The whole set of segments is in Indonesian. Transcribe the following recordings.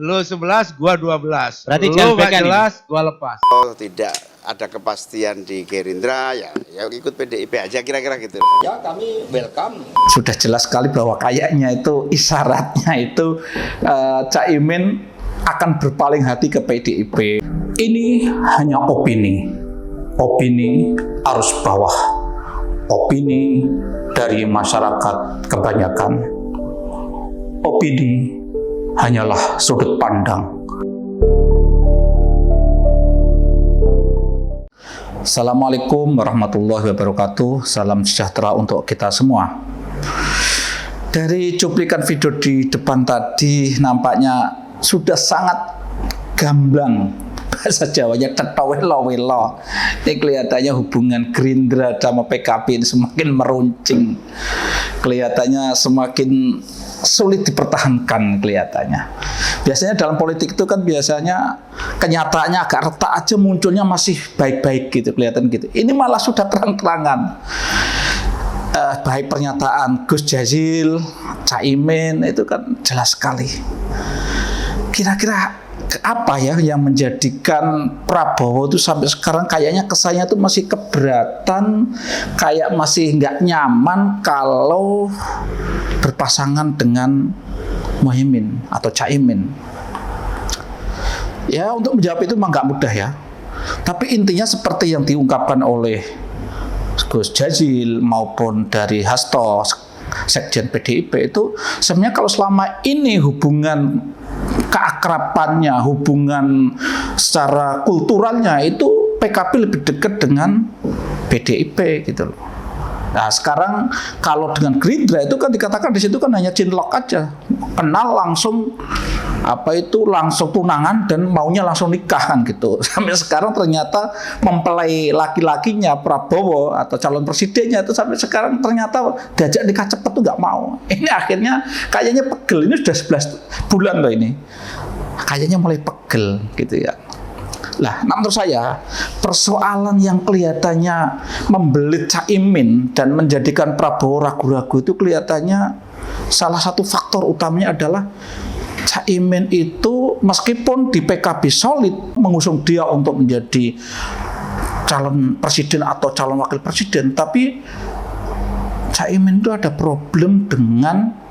Lu 11, gua 12. Berarti lu jangan gak bekan jelas, gua lepas. Oh, tidak ada kepastian di Gerindra, ya ikut PDIP aja kira-kira gitu. Ya, kami welcome. Sudah jelas sekali bahwa kayaknya itu isyaratnya itu Caimin akan berpaling hati ke PDIP. Ini hanya opini arus bawah, opini dari masyarakat kebanyakan. Opini hanyalah sudut pandang. Assalamualaikum warahmatullahi wabarakatuh. Salam sejahtera untuk kita semua. Dari cuplikan video di depan tadi nampaknya sudah sangat gamblang bahasa Jawanya tetawelo-welo. Ini kelihatannya hubungan Gerindra sama PKB ini semakin meruncing. Kelihatannya semakin sulit dipertahankan kelihatannya. Biasanya dalam politik itu kan biasanya kenyataannya agak retak aja, munculnya masih baik-baik gitu, kelihatan gitu. Ini malah sudah terang-terangan. Baik pernyataan Gus Jazil, Caimin itu kan jelas sekali. Kira-kira apa ya yang menjadikan Prabowo itu sampai sekarang kayaknya kesannya itu masih keberatan, kayak masih nggak nyaman kalau berpasangan dengan Muhaimin atau Caimin. Ya, untuk menjawab itu memang nggak mudah ya. Tapi intinya seperti yang diungkapkan oleh Gus Jazil maupun dari Hasto, Sekjen PDIP, itu sebenarnya kalau selama ini hubungan keakrabannya, hubungan secara kulturalnya itu PKB lebih dekat dengan PDIP gitu loh. Nah sekarang kalau dengan Gerindra itu kan dikatakan di situ kan hanya cinlok aja, kenal langsung langsung tunangan dan maunya langsung nikahan gitu. Sampai sekarang ternyata mempelai laki-lakinya Prabowo atau calon presidennya itu sampai sekarang ternyata diajak nikah cepat tuh nggak mau. Ini akhirnya kayaknya pegel, ini sudah 11 bulan loh ini. Kayaknya mulai pegel gitu ya. Nah, menurut saya persoalan yang kelihatannya membelit Caimin dan menjadikan Prabowo ragu-ragu itu kelihatannya salah satu faktor utamanya adalah Caimin itu meskipun di PKB solid mengusung dia untuk menjadi calon presiden atau calon wakil presiden, tapi Caimin itu ada problem dengan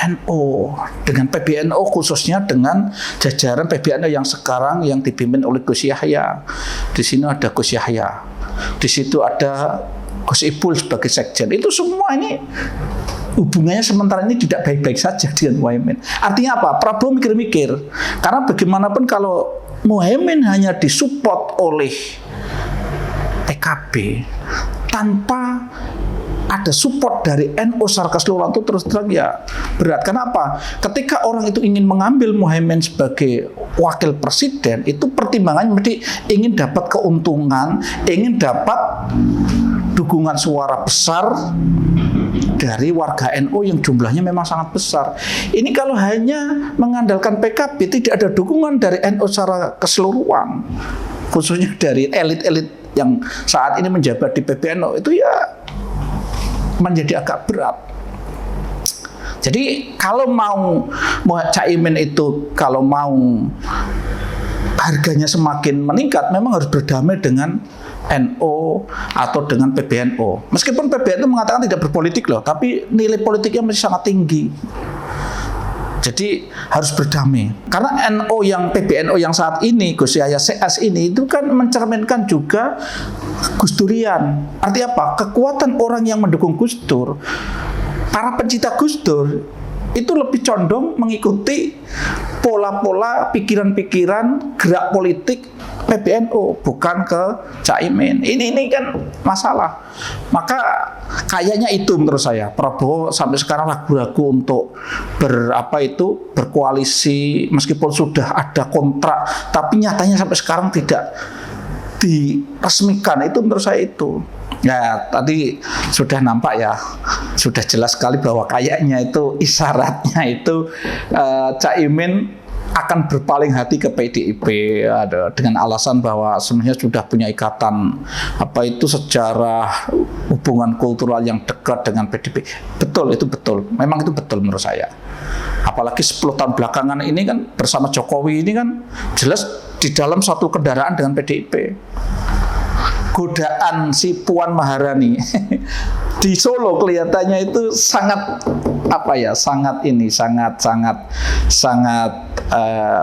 NU, dengan PBNU, khususnya dengan jajaran PBNU yang sekarang yang dipimpin oleh Gus Yahya. Di sini ada Gus Yahya, di situ ada Gus Ipul sebagai sekjen. Itu semua ini hubungannya sementara ini tidak baik-baik saja dengan Muhaimin. Artinya apa? Prabowo mikir-mikir. Karena bagaimanapun kalau Muhaimin hanya disupport oleh PKB tanpa ada support dari NU secara keseluruhan itu terus terang ya berat. Kenapa? Ketika orang itu ingin mengambil Muhaimin sebagai wakil presiden, itu pertimbangannya mesti ingin dapat keuntungan, ingin dapat dukungan suara besar dari warga NU yang jumlahnya memang sangat besar. Ini kalau hanya mengandalkan PKB, tidak ada dukungan dari NU secara keseluruhan, khususnya dari elit-elit yang saat ini menjabat di PBNU, itu ya menjadi agak berat. Jadi kalau mau Caimin itu kalau mau harganya semakin meningkat, memang harus berdamai dengan NU atau dengan PBNU. Meskipun PBNU mengatakan tidak berpolitik loh, tapi nilai politiknya masih sangat tinggi. Jadi harus berdamai. Karena NU yang PBNU yang saat ini Gus Yahya CS ini itu kan mencerminkan juga Gus Durian. Artinya apa? Kekuatan orang yang mendukung Gus Dur, para pencinta Gus Dur itu lebih condong mengikuti pola-pola pikiran-pikiran gerak politik PBNU, bukan ke Caimin. Ini kan masalah. Maka kayaknya itu menurut saya Prabowo sampai sekarang ragu-ragu untuk berkoalisi meskipun sudah ada kontrak, tapi nyatanya sampai sekarang tidak diresmikan. Itu menurut saya itu. Ya, tadi sudah nampak ya, sudah jelas sekali bahwa kayaknya itu isyaratnya itu Caimin akan berpaling hati ke PDIP dengan alasan bahwa sebenarnya sudah punya ikatan sejarah hubungan kultural yang dekat dengan PDIP. Betul, itu betul. Memang itu betul menurut saya. Apalagi 10 tahun belakangan ini kan bersama Jokowi ini kan jelas di dalam satu kendaraan dengan PDIP. Godaan si Puan Maharani di Solo kelihatannya itu sangat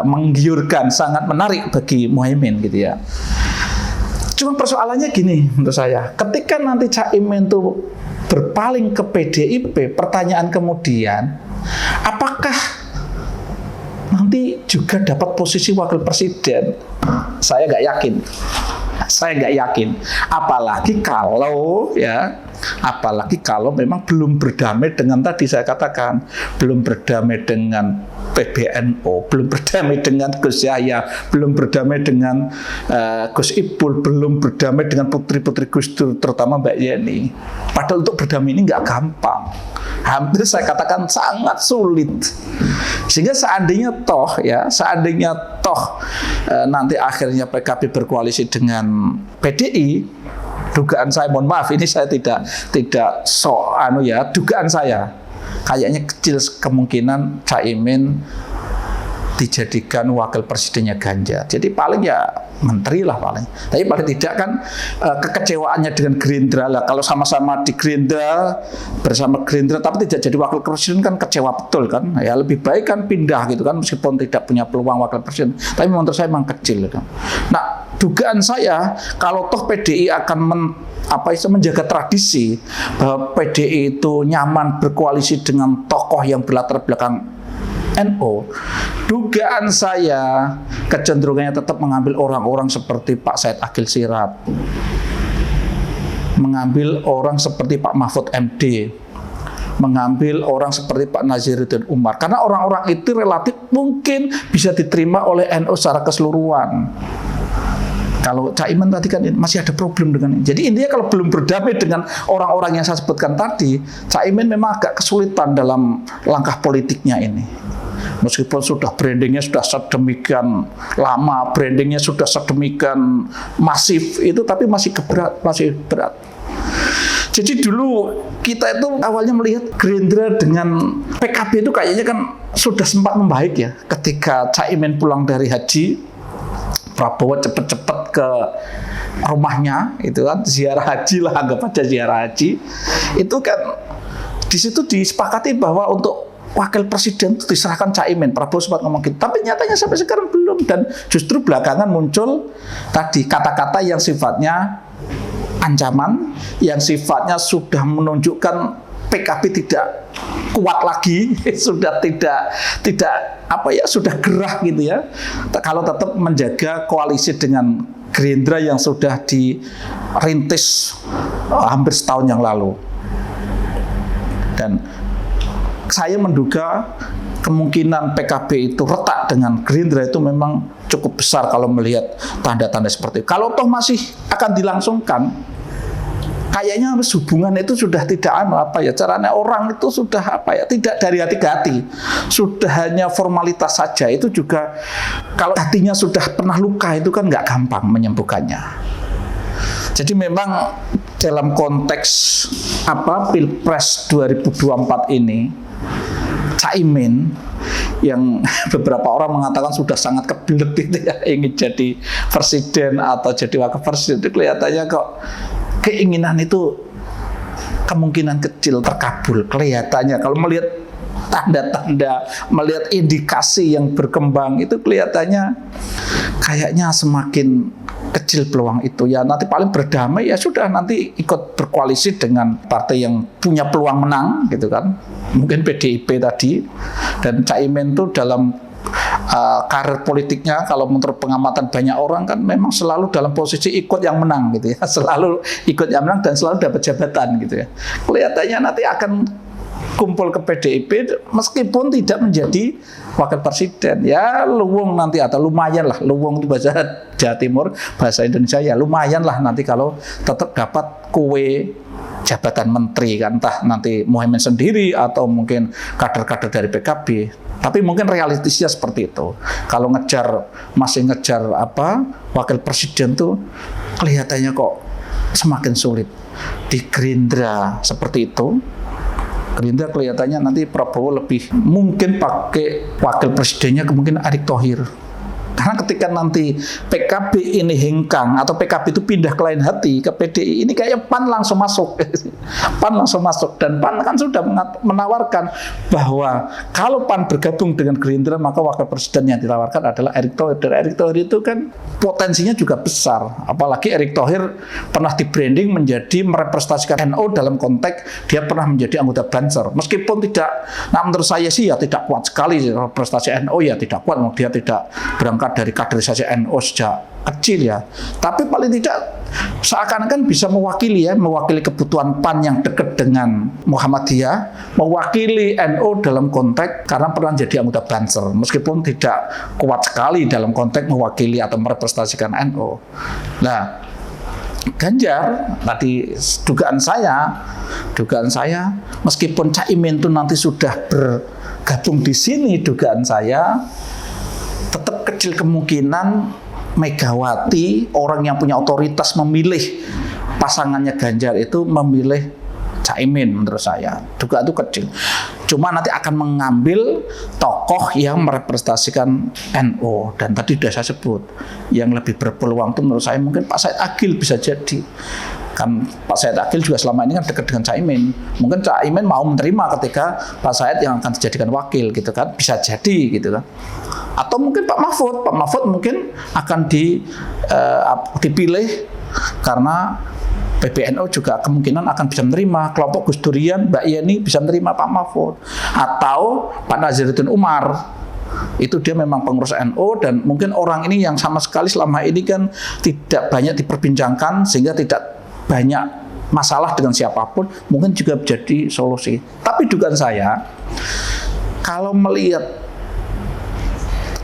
menggiurkan, sangat menarik bagi Muhaimin gitu ya. Cuma persoalannya gini menurut saya, ketika nanti Caimin itu berpaling ke PDIP, pertanyaan kemudian, apakah nanti juga dapat posisi wakil presiden? Saya nggak yakin. Apalagi kalau memang belum berdamai dengan tadi saya katakan, belum berdamai dengan PBNU, belum berdamai dengan Gus Yahya, belum berdamai dengan Gus Ipul, belum berdamai dengan putri-putri Gus Dur, terutama Mbak Yeni. Padahal untuk berdamai ini nggak gampang. Hampir saya katakan sangat sulit. Sehingga seandainya toh nanti akhirnya PKB berkoalisi dengan PDI, dugaan saya, mohon maaf ini saya tidak dugaan saya kayaknya kecil kemungkinan Caimin dijadikan wakil presidennya Ganjar. Jadi paling ya menteri lah paling. Tapi paling tidak kan kekecewaannya dengan Gerindra lah. Kalau sama-sama di Gerindra, bersama Gerindra tapi tidak jadi wakil presiden kan kecewa betul kan. Ya lebih baik kan pindah gitu kan meskipun tidak punya peluang wakil presiden. Tapi menurut saya memang kecil kan. Nah, dugaan saya kalau toh PDI akan menjaga tradisi bahwa PDI itu nyaman berkoalisi dengan tokoh yang berlatar belakang NU, dugaan saya kecenderungannya tetap mengambil orang-orang seperti Pak Said Akhil Siraj, mengambil orang seperti Pak Mahfud MD, mengambil orang seperti Pak Nazaruddin Umar, karena orang-orang itu relatif mungkin bisa diterima oleh NU secara keseluruhan. Kalau Caimin tadi kan masih ada problem dengan ini. Jadi intinya kalau belum berdamai dengan orang-orang yang saya sebutkan tadi, Caimin memang agak kesulitan dalam langkah politiknya ini. Meskipun sudah brandingnya sudah sedemikian lama, brandingnya sudah sedemikian masif itu, tapi masih berat. Jadi dulu kita itu awalnya melihat Gerindra dengan PKB itu kayaknya kan sudah sempat membaik ya. Ketika Caimin pulang dari haji, Prabowo cepet-cepet ke rumahnya, itu kan ziarah haji lah, anggap aja ziarah haji. Itu kan di situ disepakati bahwa untuk wakil presiden itu diserahkan Caimin. Prabowo sempat ngomong gitu, tapi nyatanya sampai sekarang belum. Dan justru belakangan muncul tadi kata-kata yang sifatnya ancaman, yang sifatnya sudah menunjukkan PKB tidak kuat lagi, sudah sudah gerah gitu ya. Kalau tetap menjaga koalisi dengan Gerindra yang sudah dirintis hampir setahun yang lalu. Dan saya menduga kemungkinan PKB itu retak dengan Gerindra itu memang cukup besar kalau melihat tanda-tanda seperti itu. Kalau toh masih akan dilangsungkan, kayaknya hubungan itu sudah tidak caranya orang itu sudah tidak dari hati ke hati, sudah hanya formalitas saja. Itu juga kalau hatinya sudah pernah luka itu kan nggak gampang menyembuhkannya. Jadi memang dalam konteks Pilpres 2024 ini, Caimin yang beberapa orang mengatakan sudah sangat kebelet gitu ya, ingin jadi presiden atau jadi wakil presiden, itu kelihatannya kok keinginan itu kemungkinan kecil terkabul kelihatannya. Kalau melihat tanda-tanda, melihat indikasi yang berkembang itu kelihatannya kayaknya semakin kecil peluang itu. Ya nanti paling berdamai ya sudah, nanti ikut berkoalisi dengan partai yang punya peluang menang gitu kan. Mungkin PDIP tadi. Dan Caimin itu dalam karir politiknya kalau menurut pengamatan banyak orang kan memang selalu dalam posisi ikut yang menang gitu ya, selalu ikut yang menang dan selalu dapat jabatan gitu ya. Kelihatannya nanti akan kumpul ke PDIP meskipun tidak menjadi wakil presiden, ya luwung nanti atau lumayan lah, luwung itu bahasa Jawa Timur, bahasa Indonesia ya lumayan lah nanti kalau tetap dapat kue jabatan menteri kan, entah nanti Muhaimin sendiri atau mungkin kader-kader dari PKB. Tapi mungkin realistisnya seperti itu. Kalau masih ngejar wakil presiden tuh kelihatannya kok semakin sulit. Di Gerindra seperti itu. Gerindra kelihatannya nanti Prabowo lebih mungkin pakai wakil presidennya kemungkinan Erick Thohir. Karena ketika nanti PKB ini hengkang atau PKB itu pindah ke lain hati ke PDI, ini kayak PAN langsung masuk. PAN langsung masuk, dan PAN kan sudah menawarkan bahwa kalau PAN bergabung dengan Gerindra maka wakil presiden yang ditawarkan adalah Erick Thohir. Dan Erick Thohir itu kan potensinya juga besar. Apalagi Erick Thohir pernah di-branding menjadi merepresentasikan NU dalam konteks dia pernah menjadi anggota Banser. Meskipun tidak, menurut saya sih ya tidak kuat sekali representasi NU, ya tidak kuat, dia tidak berangkat dari kaderisasi NU sejak kecil ya, tapi paling tidak seakan-akan bisa mewakili kebutuhan PAN yang dekat dengan Muhammadiyah, mewakili NU dalam konteks karena pernah jadi anggota Banser, meskipun tidak kuat sekali dalam konteks mewakili atau merepresentasikan NU. Nah, Ganjar tadi dugaan saya meskipun Caimin itu nanti sudah bergabung di sini, dugaan saya tetap kecil kemungkinan Megawati, orang yang punya otoritas memilih pasangannya Ganjar itu memilih Caimin menurut saya. Dugaan itu kecil. Cuma nanti akan mengambil tokoh yang merepresentasikan NU. Dan tadi sudah saya sebut, yang lebih berpeluang itu menurut saya mungkin Pak Said Agil bisa jadi. Kan Pak Said Agil juga selama ini kan dekat dengan Caimin. Mungkin Caimin mau menerima ketika Pak Said yang akan dijadikan wakil gitu kan, bisa jadi gitu kan. Atau mungkin Pak Mahfud mungkin akan dipilih karena PBNU juga kemungkinan akan bisa menerima, kelompok Gus Durian, Mbak Yeni bisa menerima Pak Mahfud, atau Pak Nazaruddin Umar. Itu dia memang pengurus NU dan mungkin orang ini yang sama sekali selama ini kan tidak banyak diperbincangkan sehingga tidak banyak masalah dengan siapapun, mungkin juga menjadi solusi. Tapi dugaan saya, kalau melihat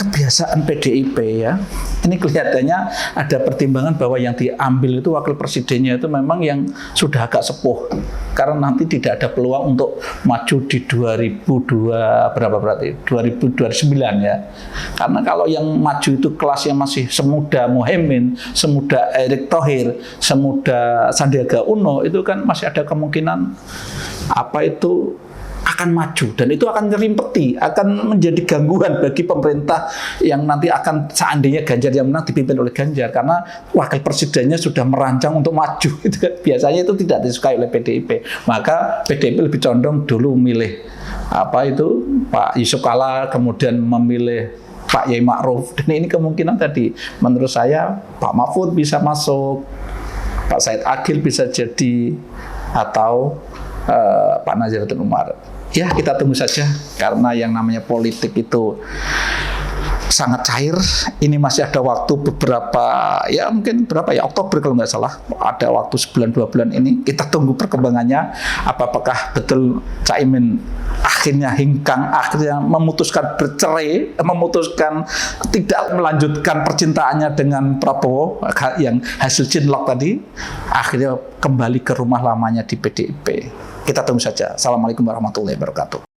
kebiasaan PDIP ya, ini kelihatannya ada pertimbangan bahwa yang diambil itu wakil presidennya itu memang yang sudah agak sepuh, karena nanti tidak ada peluang untuk maju di 2029 ya. Karena kalau yang maju itu kelasnya masih semuda Muhaimin, semuda Erick Thohir, semuda Sandiaga Uno, itu kan masih ada kemungkinan akan maju, dan itu akan nyerimpeti, akan menjadi gangguan bagi pemerintah yang nanti akan seandainya Ganjar yang menang dipimpin oleh Ganjar, karena wakil presidennya sudah merancang untuk maju. Itu kan biasanya itu tidak disukai oleh PDIP. Maka PDIP lebih condong dulu milih Pak Yusuf Kalla, kemudian memilih Pak Yai Ma'ruf, dan ini kemungkinan tadi menurut saya Pak Mahfud bisa masuk, Pak Said Agil bisa jadi, atau Pak Nazaruddin Umar. Ya, kita tunggu saja, karena yang namanya politik itu sangat cair. Ini masih ada waktu mungkin Oktober kalau nggak salah, ada waktu 1-2 bulan ini. Kita tunggu perkembangannya, apakah betul Caimin akhirnya hengkang, akhirnya memutuskan bercerai, memutuskan tidak melanjutkan percintaannya dengan Prabowo yang hasil cinlok tadi, akhirnya kembali ke rumah lamanya di PDIP. Kita tunggu saja. Assalamualaikum warahmatullahi wabarakatuh.